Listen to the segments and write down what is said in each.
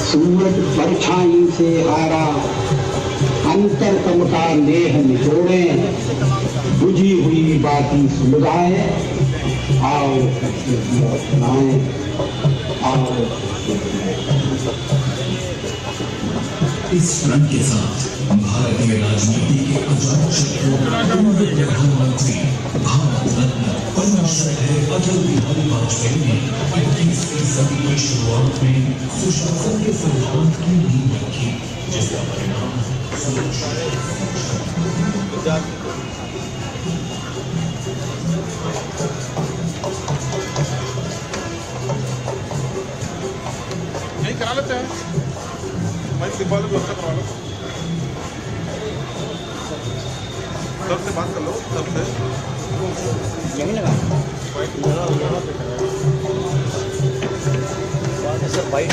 सूरज परछाई से हारा, अंतरतम का नेह निचोड़े, बुझी हुई बाती सुलगाए, आओ अपनाए, आओ। इस प्रण के साथ भारतीय राजनीति के अजायब शत्रु पूर्व प्रधानमंत्री भारत रत्न पद्म श्री अटल बिहारी वाजपेयी ने 21वीं सदी की शुरुआत में सुशासन के सिद्धांत की नींव रखी, जिसका परिणाम यही करा लेते हैं। मैं सिंबल व्यवस्था करवा लो, सबसे बात कर लो, सबसे यही लगा सर वाइट।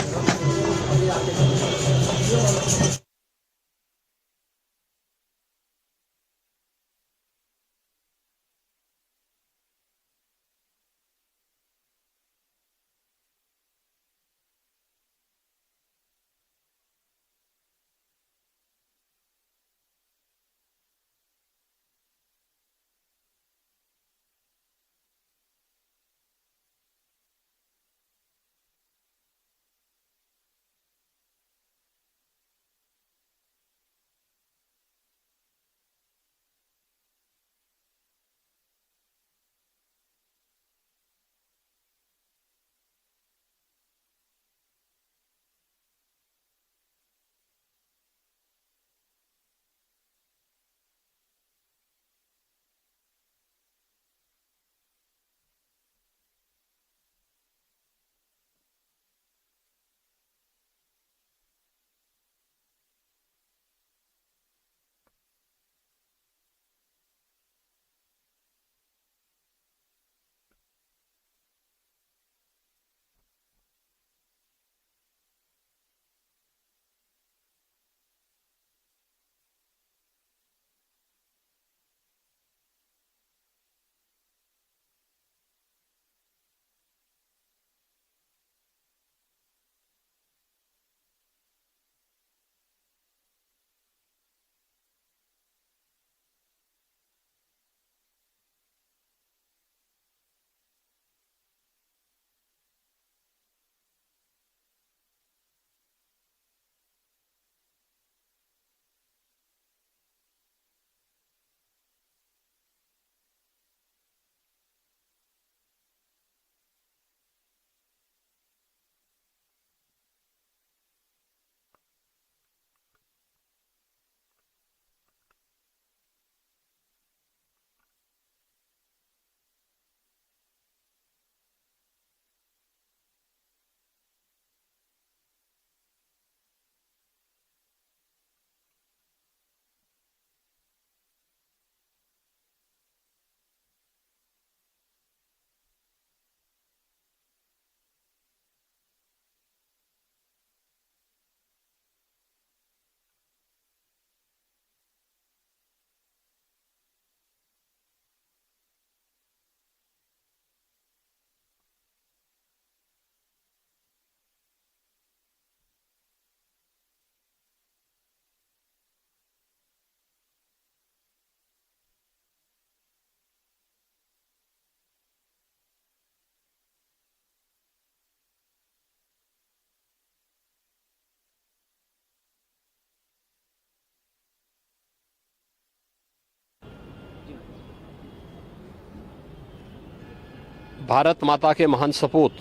भारत माता के महान सपूत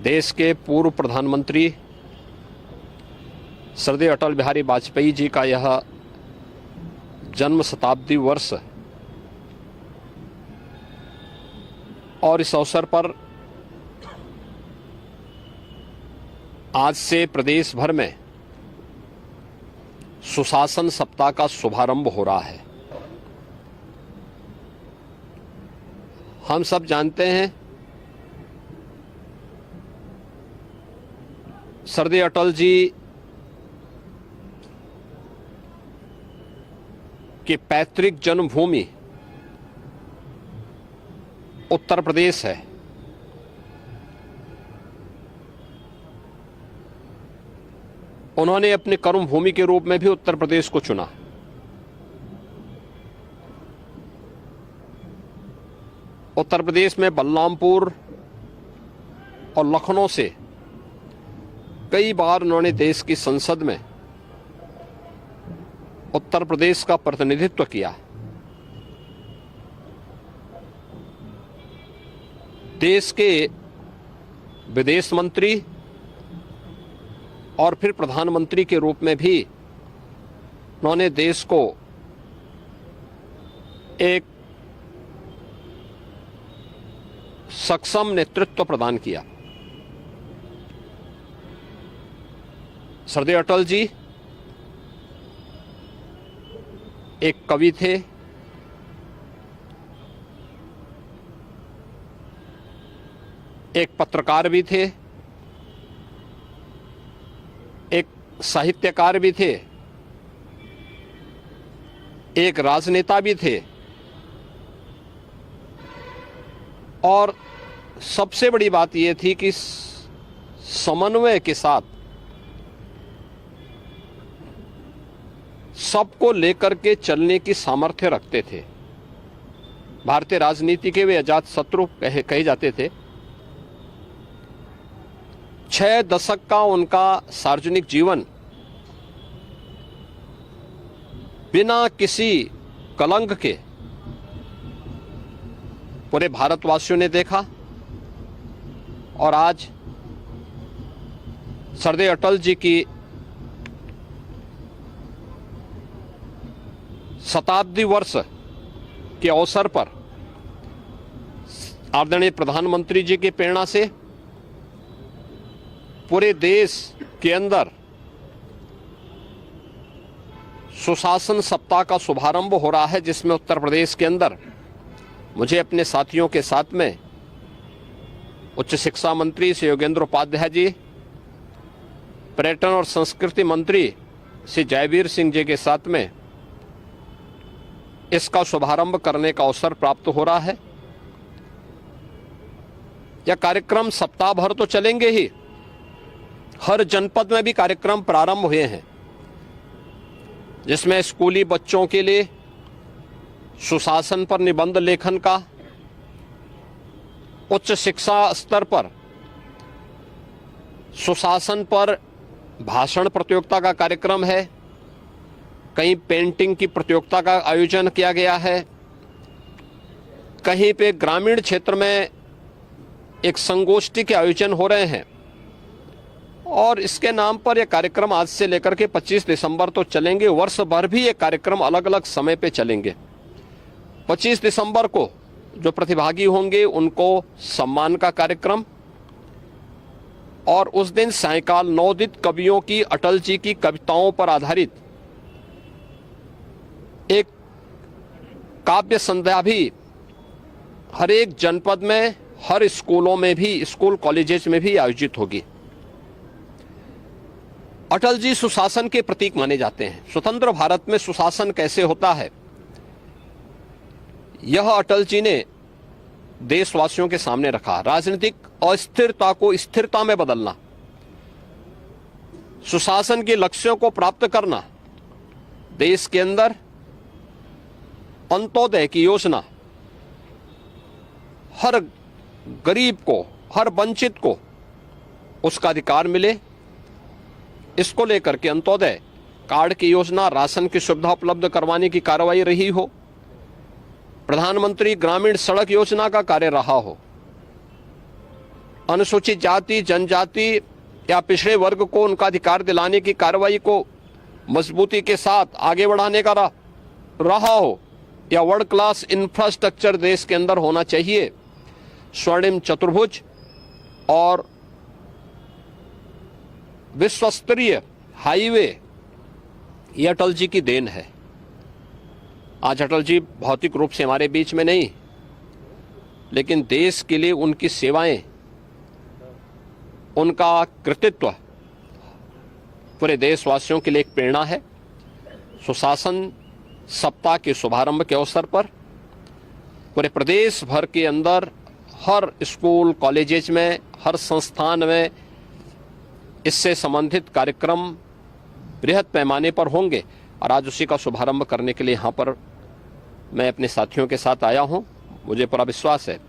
देश के पूर्व प्रधानमंत्री श्रद्धेय अटल बिहारी वाजपेयी जी का यह जन्म शताब्दी वर्ष और इस अवसर पर आज से प्रदेश भर में सुशासन सप्ताह का शुभारंभ हो रहा है। हम सब जानते हैं श्रद्धेय अटल जी की पैतृक जन्मभूमि उत्तर प्रदेश है उन्होंने अपनी कर्मभूमि के रूप में भी उत्तर प्रदेश को चुना। उत्तर प्रदेश में बलरामपुर और लखनऊ से कई बार उन्होंने देश की संसद में उत्तर प्रदेश का प्रतिनिधित्व किया। देश के विदेश मंत्री और फिर प्रधानमंत्री के रूप में भी उन्होंने देश को एक सक्षम नेतृत्व प्रदान किया। सरदार अटल जी एक कवि थे, एक पत्रकार भी थे, एक साहित्यकार भी थे, एक राजनेता भी थे और सबसे बड़ी बात यह थी कि समन्वय के साथ सबको लेकर के चलने की सामर्थ्य रखते थे। भारतीय राजनीति के वे अजात शत्रु कहे जाते थे। 6 दशक का उनका सार्वजनिक जीवन बिना किसी कलंक के पूरे भारतवासियों ने देखा और आज सरदार अटल जी की शताब्दी वर्ष के अवसर पर आदरणीय प्रधानमंत्री जी की प्रेरणा से पूरे देश के अंदर सुशासन सप्ताह का शुभारंभ हो रहा है, जिसमें उत्तर प्रदेश के अंदर मुझे अपने साथियों के साथ में उच्च शिक्षा मंत्री श्री योगेंद्र उपाध्याय जी, पर्यटन और संस्कृति मंत्री श्री जयवीर सिंह जी के साथ में इसका शुभारंभ करने का अवसर प्राप्त हो रहा है। यह कार्यक्रम सप्ताह भर तो चलेंगे ही, हर जनपद में भी कार्यक्रम प्रारंभ हुए हैं, जिसमें स्कूली बच्चों के लिए सुशासन पर निबंध लेखन का, उच्च शिक्षा स्तर पर सुशासन पर भाषण प्रतियोगिता का कार्यक्रम है, कहीं पेंटिंग की प्रतियोगिता का आयोजन किया गया है, कहीं पे ग्रामीण क्षेत्र में एक संगोष्ठी के आयोजन हो रहे हैं और इसके नाम पर यह कार्यक्रम आज से लेकर के 25 दिसंबर तो चलेंगे। वर्ष भर भी ये कार्यक्रम अलग अलग समय पे चलेंगे। 25 दिसंबर को जो प्रतिभागी होंगे उनको सम्मान का कार्यक्रम और उस दिन सायंकाल नवोदित कवियों की अटल जी की कविताओं पर आधारित एक काव्य संध्या भी हर एक जनपद में, हर स्कूलों में भी, स्कूल कॉलेजेस में भी आयोजित होगी। अटल जी सुशासन के प्रतीक माने जाते हैं। स्वतंत्र भारत में सुशासन कैसे होता है, यह अटल जी ने देशवासियों के सामने रखा। राजनीतिक अस्थिरता को स्थिरता में बदलना, सुशासन के लक्ष्यों को प्राप्त करना, देश के अंदर अंत्योदय की योजना, हर गरीब को, हर वंचित को उसका अधिकार मिले, इसको लेकर के अंत्योदय कार्ड की योजना, राशन की सुविधा उपलब्ध करवाने की कार्रवाई रही हो, प्रधानमंत्री ग्रामीण सड़क योजना का कार्य रहा हो, अनुसूचित जाति जनजाति या पिछड़े वर्ग को उनका अधिकार दिलाने की कार्रवाई को मजबूती के साथ आगे बढ़ाने का रहा हो, या वर्ल्ड क्लास इंफ्रास्ट्रक्चर देश के अंदर होना चाहिए, स्वर्णिम चतुर्भुज और विश्व स्तरीय हाईवे, ये अटल जी की देन है। आज अटल जी भौतिक रूप से हमारे बीच में नहीं, लेकिन देश के लिए उनकी सेवाएं, उनका कृतित्व पूरे देशवासियों के लिए एक प्रेरणा है। सुशासन सप्ताह के शुभारंभ के अवसर पर पूरे प्रदेश भर के अंदर हर स्कूल कॉलेजेस में, हर संस्थान में इससे संबंधित कार्यक्रम बृहद पैमाने पर होंगे और आज उसी का शुभारंभ करने के लिए यहाँ पर मैं अपने साथियों के साथ आया हूँ। मुझे पूरा विश्वास है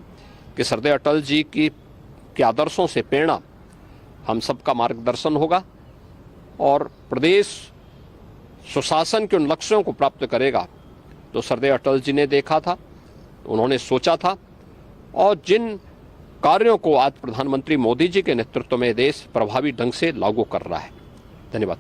कि सरदार अटल जी के आदर्शों से प्रेरणा हम सबका मार्गदर्शन होगा और प्रदेश सुशासन के उन लक्ष्यों को प्राप्त करेगा तो सरदार अटल जी ने देखा था, उन्होंने सोचा था और जिन कार्यों को आज प्रधानमंत्री मोदी जी के नेतृत्व में देश प्रभावी ढंग से लागू कर रहा है। धन्यवाद।